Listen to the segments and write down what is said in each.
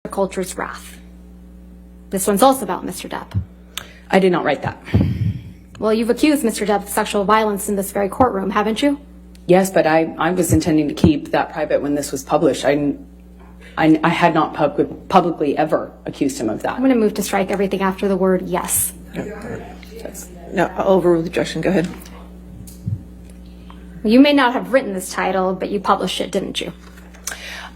Culture's wrath. This one's also about Mr. Depp. I did not write that. Well, you've accused Mr. Depp of sexual violence in this very courtroom, haven't you? Yes, but I was intending to keep that private when this was published. I had not publicly ever accused him of that. I'm going to move to strike everything after the word yes. No, I'll overrule the objection. Go ahead. You may not have written this title, but you published it, didn't you?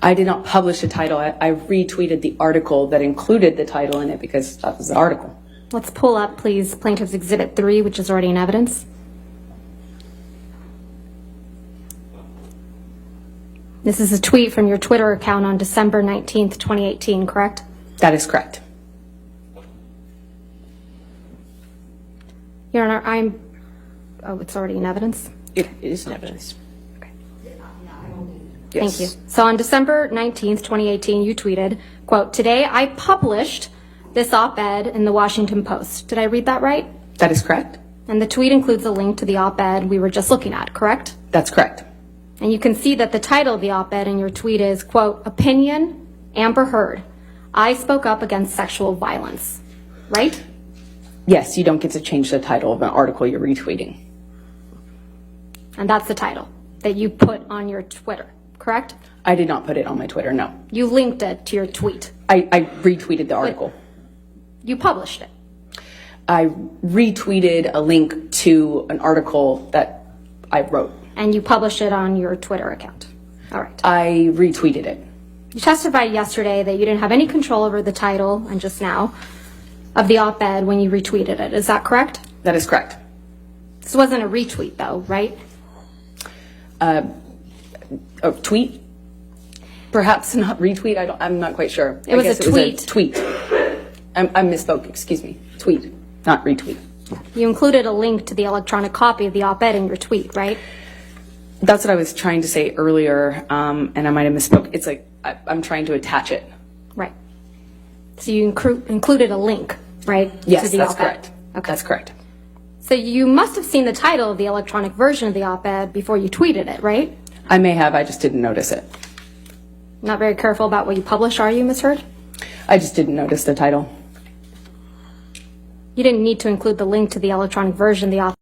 I did not publish a title. I retweeted the article that included the title in it because that was the article. Let's pull up, please, Plaintiff's Exhibit 3, which is already in evidence. This is a tweet from your Twitter account on December 19th, 2018, correct? That is correct. Your Honor, oh, it's already in evidence? It is in evidence. Thank you. So on December 19th, 2018, you tweeted, quote, "Today I published this op-ed in the Washington Post." Did I read that right? That is correct. And the tweet includes a link to the op-ed we were just looking at, correct? That's correct. And you can see that the title of the op-ed in your tweet is, quote, "Opinion, Amber Heard. I spoke up against sexual violence." Right? Yes, you don't get to change the title of an article you're retweeting. And that's the title that you put on your Twitter, correct? I did not put it on my Twitter, no. You linked it to your tweet. I retweeted the article. You published it. I retweeted a link to an article that I wrote. And you published it on your Twitter account. All right. I retweeted it. You testified yesterday that you didn't have any control over the title, and just now, of the op-ed when you retweeted it. Is that correct? That is correct. This wasn't a retweet, though, right? A tweet? Perhaps not retweet. I'm not quite sure. It was a tweet. Tweet. I misspoke. Excuse me. Tweet, not retweet. You included a link to the electronic copy of the op-ed in your tweet, right? That's what I was trying to say earlier, and I might have misspoke. It's like I'm trying to attach it. Right. So you included a link, right? Yes, to the that's op-ed. correct. Okay. That's correct. So you must have seen the title of the electronic version of the op-ed before you tweeted it, right? I may have. I just didn't notice it. Not very careful about what you publish, are you, Ms. Heard? I just didn't notice the title. You didn't need to include the link to the electronic version of the op-ed.